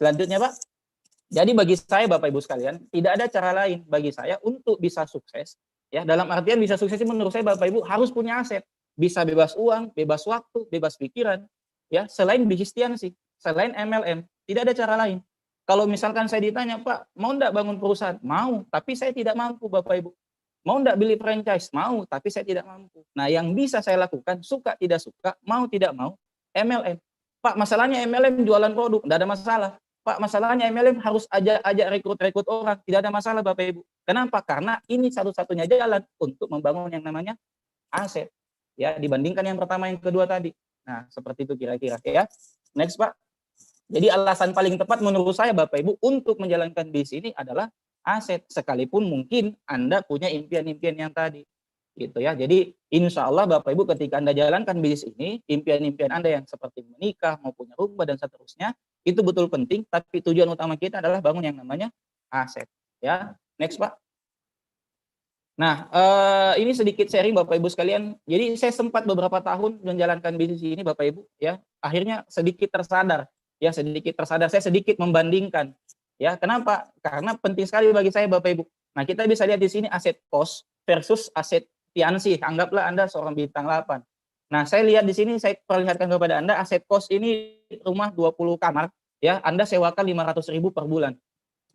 Selanjutnya, Pak. Jadi bagi saya, Bapak Ibu sekalian, tidak ada cara lain bagi saya untuk bisa sukses. Ya, dalam artian bisa sukses menurut saya, Bapak Ibu harus punya aset. Bisa bebas uang, bebas waktu, bebas pikiran. Ya, selain bisnis tiansi, selain MLM, tidak ada cara lain. Kalau misalkan saya ditanya, Pak, mau enggak bangun perusahaan? Mau, tapi saya tidak mampu, Bapak Ibu. Mau enggak beli franchise? Mau, tapi saya tidak mampu. Nah, yang bisa saya lakukan, suka tidak suka, mau tidak mau, MLM. Pak, masalahnya MLM jualan produk, enggak ada masalah. Pak, masalahnya MLM harus ajak rekrut orang, tidak ada masalah Bapak Ibu. Kenapa? Karena ini satu-satunya jalan untuk membangun yang namanya aset. Ya, dibandingkan yang pertama, yang kedua tadi. Nah, seperti itu kira-kira ya. Next, Pak. Jadi alasan paling tepat menurut saya Bapak Ibu untuk menjalankan bisnis ini adalah aset, sekalipun mungkin Anda punya impian-impian yang tadi. Gitu ya. Jadi insya Allah Bapak Ibu ketika Anda jalankan bisnis ini, impian-impian Anda yang seperti menikah, mau punya rumah dan seterusnya, itu betul penting, tapi tujuan utama kita adalah bangun yang namanya aset. Ya, next Pak. Nah, ini sedikit sharing Bapak Ibu sekalian. Jadi saya sempat beberapa tahun menjalankan bisnis ini Bapak Ibu, ya. Akhirnya sedikit tersadar, ya sedikit tersadar. Saya sedikit membandingkan, ya. Kenapa? Karena penting sekali bagi saya Bapak Ibu. Nah, kita bisa lihat di sini aset kos versus aset tiansi. Anggaplah Anda seorang bintang 8. Nah, saya lihat di sini, saya perlihatkan kepada Anda aset kos ini rumah 20 kamar, ya. Anda sewakan 500.000 per bulan.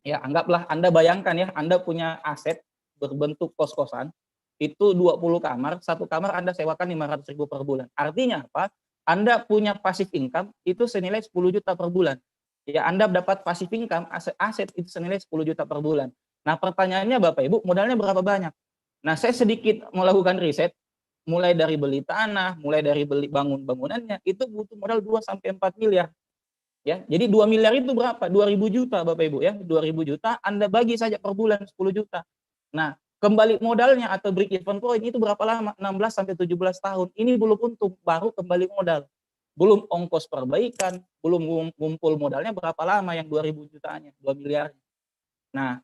Ya, anggaplah Anda bayangkan ya, Anda punya aset berbentuk kos-kosan, itu 20 kamar, satu kamar Anda sewakan 500.000 per bulan. Artinya apa? Anda punya passive income itu senilai 10 juta per bulan. Ya, Anda dapat passive income, aset itu senilai 10 juta per bulan. Nah, pertanyaannya Bapak Ibu, modalnya berapa banyak? Nah, saya sedikit melakukan riset, mulai dari beli tanah, mulai dari beli bangunannya, itu butuh modal 2 sampai 4 miliar. Ya, jadi 2 miliar itu berapa? 2.000 juta Bapak Ibu ya. 2.000 juta Anda bagi saja per bulan 10 juta. Nah, kembali modalnya atau break even point itu berapa lama? 16 sampai 17 tahun. Ini belum untung, baru kembali modal. Belum ongkos perbaikan, belum ngumpul modalnya berapa lama yang 2.000 jutanya, 2 miliar. Nah,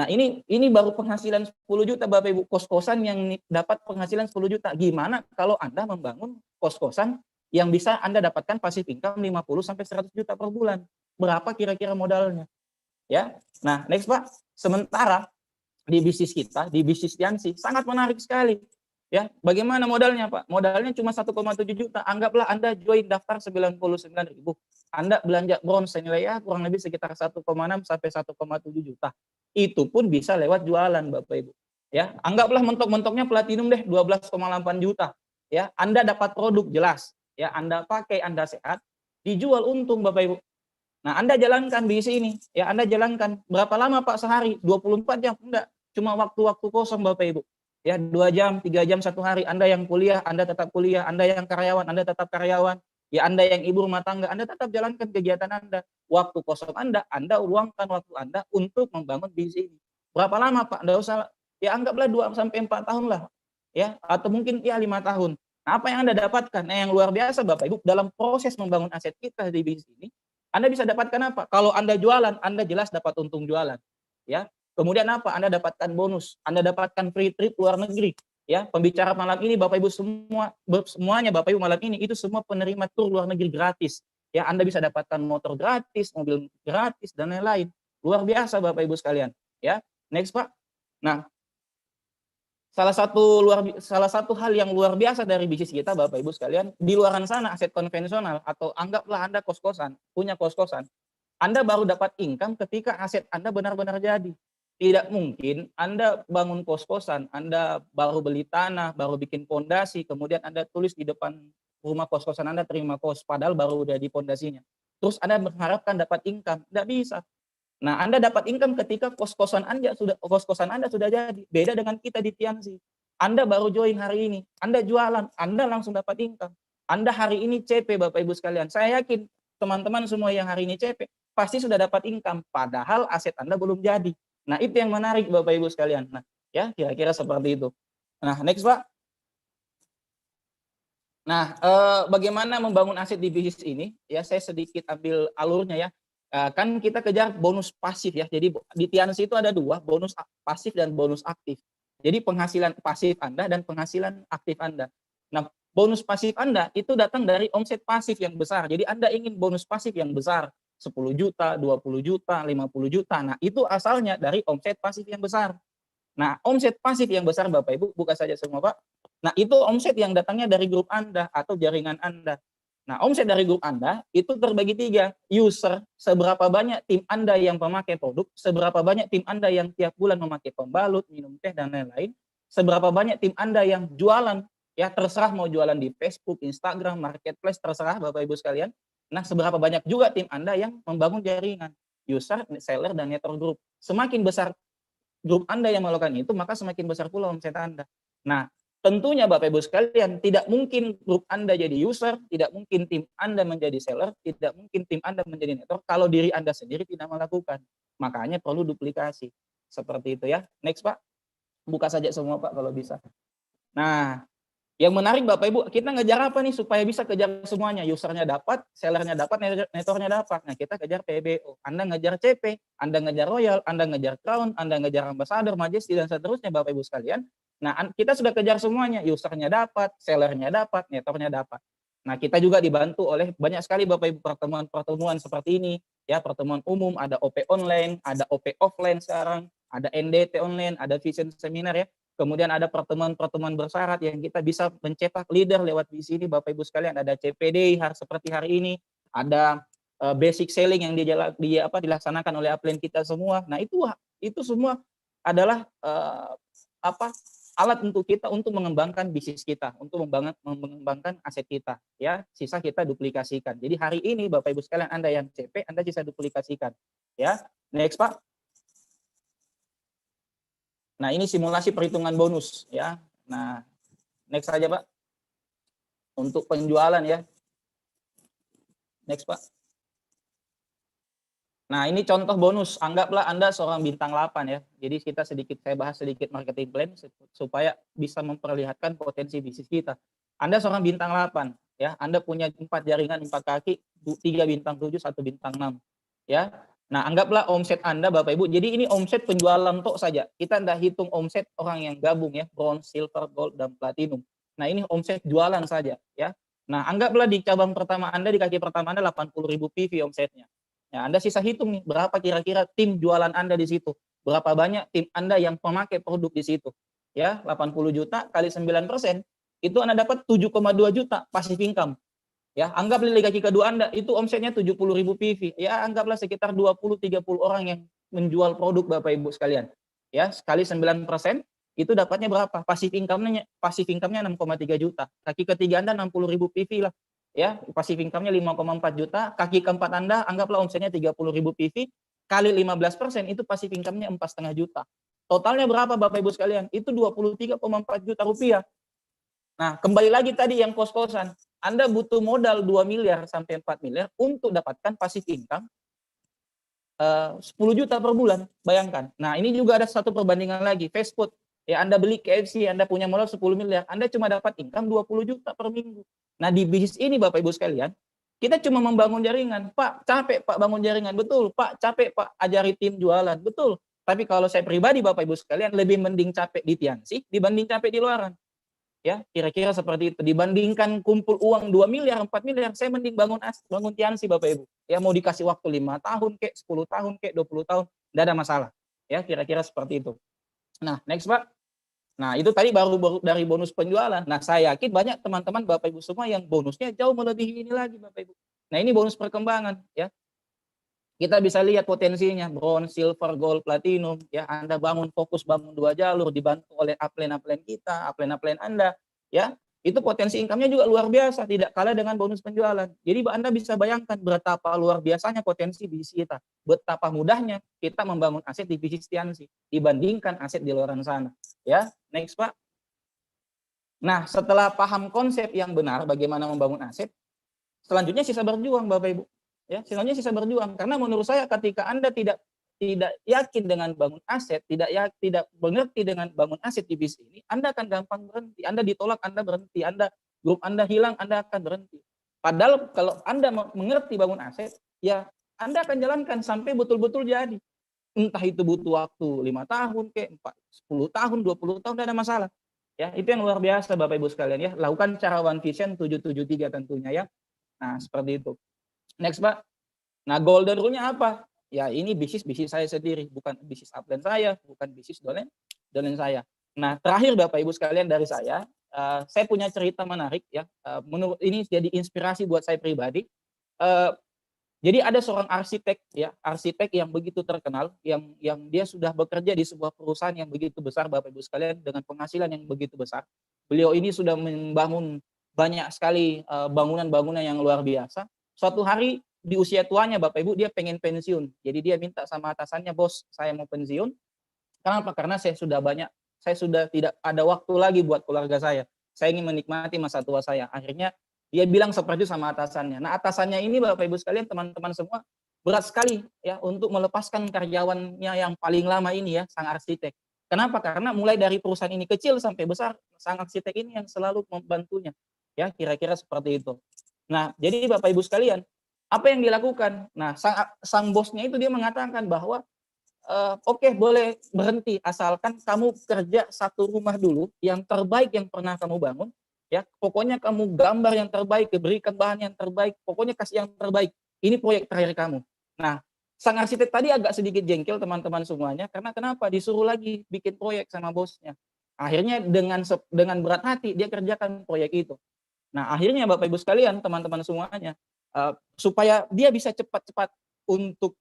ini baru penghasilan 10 juta Bapak Ibu, kos-kosan yang dapat penghasilan 10 juta. Gimana kalau Anda membangun kos-kosan yang bisa Anda dapatkan passive income 50 sampai 100 juta per bulan? Berapa kira-kira modalnya? Ya. Nah, next Pak. Sementara di bisnis kita, di bisnis tiansi sangat menarik sekali. Ya, bagaimana modalnya Pak? Modalnya cuma 1,7 juta. Anggaplah Anda join daftar 99.000. Anda belanja bronze senilai ya kurang lebih sekitar 1,6 sampai 1,7 juta. Itu pun bisa lewat jualan Bapak Ibu. Ya, anggaplah mentok-mentoknya platinum deh 12,8 juta. Ya, Anda dapat produk jelas. Ya, Anda pakai, Anda sehat, dijual untung Bapak Ibu. Nah, Anda jalankan bisnis ini, ya Anda jalankan berapa lama Pak sehari? 24 jam? Enggak, cuma waktu-waktu kosong Bapak Ibu. Ya, 2 jam, 3 jam satu hari. Anda yang kuliah, Anda tetap kuliah. Anda yang karyawan, Anda tetap karyawan. Ya, Anda yang ibu rumah tangga, Anda tetap jalankan kegiatan Anda. Waktu kosong Anda luangkan waktu Anda untuk membangun bisnis ini. Berapa lama Pak? Enggak usah, ya anggaplah 2 sampai 4 tahun lah. Ya, atau mungkin ya 5 tahun. Nah, apa yang Anda dapatkan? Nah, yang luar biasa Bapak Ibu, dalam proses membangun aset kita di bisnis ini, Anda bisa dapatkan apa? Kalau Anda jualan, Anda jelas dapat untung jualan. Ya. Kemudian apa? Anda dapatkan bonus, Anda dapatkan free trip luar negeri. Ya, pembicara malam ini Bapak Ibu semuanya Bapak Ibu malam ini itu semua penerima tur luar negeri gratis. Ya, Anda bisa dapatkan motor gratis, mobil gratis dan lain-lain. Luar biasa Bapak Ibu sekalian. Ya. Next Pak. Nah, salah satu hal yang luar biasa dari bisnis kita Bapak Ibu sekalian, di luar sana aset konvensional atau anggaplah Anda kos-kosan, punya kos-kosan. Anda baru dapat income ketika aset Anda benar-benar jadi. Tidak mungkin Anda bangun kos-kosan, Anda baru beli tanah, baru bikin pondasi, kemudian Anda tulis di depan rumah kos-kosan Anda terima kos, padahal baru udah di pondasinya. Terus Anda mengharapkan dapat income, tidak bisa. Nah, Anda dapat income ketika kos-kosan Anda sudah jadi. Beda dengan kita di Tiansi. Anda baru join hari ini, Anda jualan, Anda langsung dapat income. Anda hari ini CP Bapak Ibu sekalian. Saya yakin teman-teman semua yang hari ini CP pasti sudah dapat income, padahal aset Anda belum jadi. Nah, itu yang menarik Bapak Ibu sekalian. Nah, ya kira-kira seperti itu. Nah, next Pak. Nah, bagaimana membangun aset di bisnis ini? Ya, saya sedikit ambil alurnya ya. Kan kita kejar bonus pasif ya. Jadi di Tiansi itu ada 2, bonus pasif dan bonus aktif. Jadi penghasilan pasif Anda dan penghasilan aktif Anda. Nah, bonus pasif Anda itu datang dari omset pasif yang besar. Jadi Anda ingin bonus pasif yang besar. 10 juta, 20 juta, 50 juta. Nah, itu asalnya dari omset pasif yang besar. Nah, omset pasif yang besar Bapak Ibu, buka saja semua Pak. Nah, itu omset yang datangnya dari grup Anda atau jaringan Anda. Nah, omset dari grup Anda itu terbagi 3. User, seberapa banyak tim Anda yang pemakai produk, seberapa banyak tim Anda yang tiap bulan memakai pembalut, minum teh, dan lain-lain, seberapa banyak tim Anda yang jualan, ya terserah mau jualan di Facebook, Instagram, Marketplace, terserah Bapak Ibu sekalian. Nah, seberapa banyak juga tim Anda yang membangun jaringan, user, seller, dan network group. Semakin besar grup Anda yang melakukan itu, maka semakin besar pula omset Anda. Nah, tentunya Bapak Ibu sekalian, tidak mungkin grup Anda jadi user, tidak mungkin tim Anda menjadi seller, tidak mungkin tim Anda menjadi network kalau diri Anda sendiri tidak melakukan. Makanya perlu duplikasi. Seperti itu ya. Next Pak. Buka saja semua Pak kalau bisa. Nah, yang menarik Bapak Ibu, kita ngejar apa nih supaya bisa kejar semuanya? Usernya dapat, sellernya dapat, networknya dapat. Nah, kita kejar PBO. Anda ngejar CP, Anda ngejar Royal, Anda ngejar Crown, Anda ngejar Ambassador, Majesty, dan seterusnya Bapak Ibu sekalian. Nah, kita sudah kejar semuanya. Usernya dapat, sellernya dapat, networknya dapat. Nah, kita juga dibantu oleh banyak sekali Bapak Ibu pertemuan-pertemuan seperti ini. Ya, pertemuan umum, ada OP online, ada OP offline sekarang, ada NDT online, ada vision seminar ya. Kemudian ada pertemuan-pertemuan bersyarat yang kita bisa mencetak leader lewat di sini Bapak Ibu sekalian. Ada CPD seperti hari ini, ada basic selling yang dilaksanakan oleh upline kita semua. Nah, itu semua adalah alat untuk kita untuk mengembangkan bisnis kita, untuk mengembangkan aset kita, ya. Sisa kita duplikasikan. Jadi hari ini Bapak Ibu sekalian, Anda yang CP, Anda bisa duplikasikan, ya. Next Pak. Nah, ini simulasi perhitungan bonus ya. Nah, next saja Pak. Untuk penjualan ya. Next Pak. Nah, ini contoh bonus. Anggaplah Anda seorang bintang 8 ya. Jadi saya bahas sedikit marketing plan supaya bisa memperlihatkan potensi bisnis kita. Anda seorang bintang 8 ya. Anda punya 4 jaringan, 4 kaki, 3 bintang 7, 1 bintang 6 ya. Nah, anggaplah omset Anda Bapak Ibu. Jadi ini omset penjualan tok saja. Kita tidak hitung omset orang yang gabung ya, bronze, silver, gold, dan platinum. Nah, ini omset jualan saja ya. Nah, anggaplah di cabang pertama Anda, di kaki pertama Anda 80.000 PV omsetnya. Ya, Anda sisa hitung nih, berapa kira-kira tim jualan Anda di situ. Berapa banyak tim Anda yang pemakai produk di situ. Ya, 80 juta kali 9%, itu Anda dapat 7,2 juta passive income. Ya, anggaplah di kaki kedua Anda itu omsetnya 70.000 PV. Ya, anggaplah sekitar 20-30 orang yang menjual produk Bapak Ibu sekalian. Ya, sekali 9% itu dapatnya berapa? Passive income-nya 6,3 juta. Kaki ketiga Anda 60.000 PV lah. Ya, passive income-nya 5,4 juta. Kaki keempat Anda anggaplah omsetnya 30.000 PV kali 15% itu passive income-nya 4,5 juta. Totalnya berapa Bapak Ibu sekalian? Itu 23,4 juta rupiah. Nah, kembali lagi tadi yang kos-kosan. Anda butuh modal 2 miliar sampai 4 miliar untuk dapatkan passive income 10 juta per bulan, bayangkan. Nah, ini juga ada satu perbandingan lagi, fast food. Ya, Anda beli KFC, Anda punya modal 10 miliar, Anda cuma dapat income 20 juta per minggu. Nah, di bisnis ini Bapak Ibu sekalian, kita cuma membangun jaringan. Pak, capek Pak bangun jaringan, betul. Pak, capek Pak ajari tim jualan, betul. Tapi kalau saya pribadi Bapak Ibu sekalian, lebih mending capek di Tiansi dibanding capek di luaran. Ya, kira-kira seperti itu. Dibandingkan kumpul uang 2 miliar, 4 miliar, saya mending bangun Tiansi Bapak Ibu. Ya, mau dikasih waktu 5 tahun kek, 10 tahun kek, 20 tahun, enggak ada masalah. Ya, kira-kira seperti itu. Nah, next Pak. Nah, itu tadi baru dari bonus penjualan. Nah, saya yakin banyak teman-teman Bapak Ibu semua yang bonusnya jauh melebihi ini lagi Bapak Ibu. Nah, ini bonus perkembangan ya. Kita bisa lihat potensinya, bronze, silver, gold, platinum, ya. Anda bangun 2 jalur, dibantu oleh upline kita, upline Anda, ya. Itu potensi income-nya juga luar biasa, tidak kalah dengan bonus penjualan. Jadi Anda bisa bayangkan betapa luar biasanya potensi bisnis kita. Betapa mudahnya kita membangun aset di bisnis Tiansi dibandingkan aset di luar sana, ya. Next, Pak. Nah, setelah paham konsep yang benar bagaimana membangun aset, selanjutnya sisa berjuang Bapak Ibu. Ya, selanjutnya sisa berjuang karena menurut saya ketika Anda tidak yakin dengan bangun aset, tidak mengerti dengan bangun aset di bisnis ini, Anda akan gampang berhenti. Anda ditolak, Anda berhenti. Grup Anda hilang, Anda akan berhenti. Padahal kalau Anda mengerti bangun aset, ya Anda akan jalankan sampai betul-betul jadi. Entah itu butuh waktu 5 tahun ke 10 tahun, 20 tahun, tidak ada masalah. Ya, itu yang luar biasa Bapak Ibu sekalian ya. Lakukan cara One Vision 773 tentunya ya. Nah, seperti itu. Next, Pak. Nah, golden rule-nya apa? Ya ini bisnis saya sendiri, bukan bisnis upline saya, bukan bisnis dolen saya. Nah, terakhir Bapak Ibu sekalian dari saya punya cerita menarik ya, menurut ini jadi inspirasi buat saya pribadi. Eee, jadi ada seorang arsitek ya, arsitek yang begitu terkenal, yang dia sudah bekerja di sebuah perusahaan yang begitu besar Bapak Ibu sekalian, dengan penghasilan yang begitu besar. Beliau ini sudah membangun banyak sekali, bangunan-bangunan yang luar biasa. Suatu hari di usia tuanya Bapak Ibu, dia pengen pensiun. Jadi dia minta sama atasannya, "Bos, saya mau pensiun. Kenapa? Karena saya sudah tidak ada waktu lagi buat keluarga saya. Saya ingin menikmati masa tua saya." Akhirnya dia bilang seperti itu sama atasannya. Nah, atasannya ini Bapak Ibu sekalian, teman-teman semua, berat sekali ya untuk melepaskan karyawannya yang paling lama ini ya, sang arsitek. Kenapa? Karena mulai dari perusahaan ini kecil sampai besar, sang arsitek ini yang selalu membantunya. Ya, kira-kira seperti itu. Nah, jadi Bapak Ibu sekalian, apa yang dilakukan? Nah, sang bosnya itu dia mengatakan bahwa "Oke, boleh berhenti, asalkan kamu kerja satu rumah dulu yang terbaik yang pernah kamu bangun, ya. Pokoknya kamu gambar yang terbaik, berikan bahan yang terbaik, pokoknya kasih yang terbaik. Ini proyek terakhir kamu." Nah, sang arsitek tadi agak sedikit jengkel teman-teman semuanya, karena kenapa? Disuruh lagi bikin proyek sama bosnya. Akhirnya dengan berat hati dia kerjakan proyek itu. Nah, akhirnya Bapak Ibu sekalian, teman-teman semuanya, supaya dia bisa cepat-cepat untuk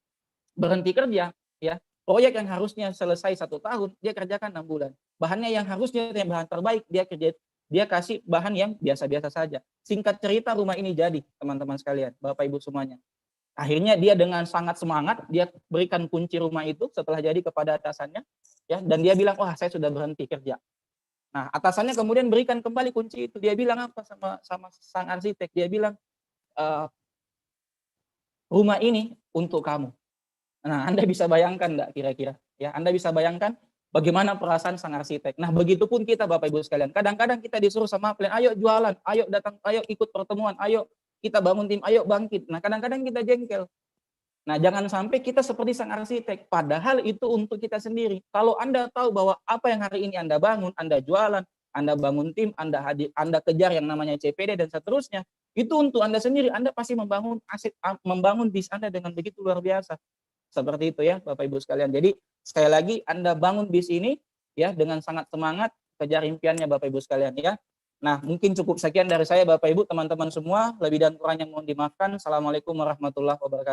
berhenti kerja, ya, proyek yang harusnya selesai 1 tahun, dia kerjakan 6 bulan. Bahannya yang harusnya yang bahan terbaik, dia kasih bahan yang biasa-biasa saja. Singkat cerita rumah ini jadi, teman-teman sekalian, Bapak Ibu semuanya. Akhirnya dia dengan sangat semangat, dia berikan kunci rumah itu setelah jadi kepada atasannya, ya, dan dia bilang, "Wah, saya sudah berhenti kerja." Nah, atasannya kemudian berikan kembali kunci itu, dia bilang apa sama sama sang arsitek, dia bilang, eee, "Rumah ini untuk kamu." Nah, Anda bisa bayangkan nggak kira-kira? Ya, Anda bisa bayangkan bagaimana perasaan sang arsitek. Nah, begitupun kita Bapak Ibu sekalian. Kadang-kadang kita disuruh sama klien, "Ayo jualan, ayo datang, ayo ikut pertemuan, ayo kita bangun tim, ayo bangkit." Nah, kadang-kadang kita jengkel. Nah, jangan sampai kita seperti sang arsitek, padahal itu untuk kita sendiri. Kalau Anda tahu bahwa apa yang hari ini Anda bangun, Anda jualan, Anda bangun tim, Anda kejar yang namanya CPD dan seterusnya, itu untuk Anda sendiri. Anda pasti membangun membangun bis Anda dengan begitu luar biasa. Seperti itu ya Bapak Ibu sekalian. Jadi sekali lagi Anda bangun bis ini ya dengan sangat semangat, kejar impiannya Bapak Ibu sekalian ya. Nah, mungkin cukup sekian dari saya Bapak Ibu, teman-teman semua, lebih dan kurangnya mohon dimaafkan. Assalamualaikum warahmatullahi wabarakatuh.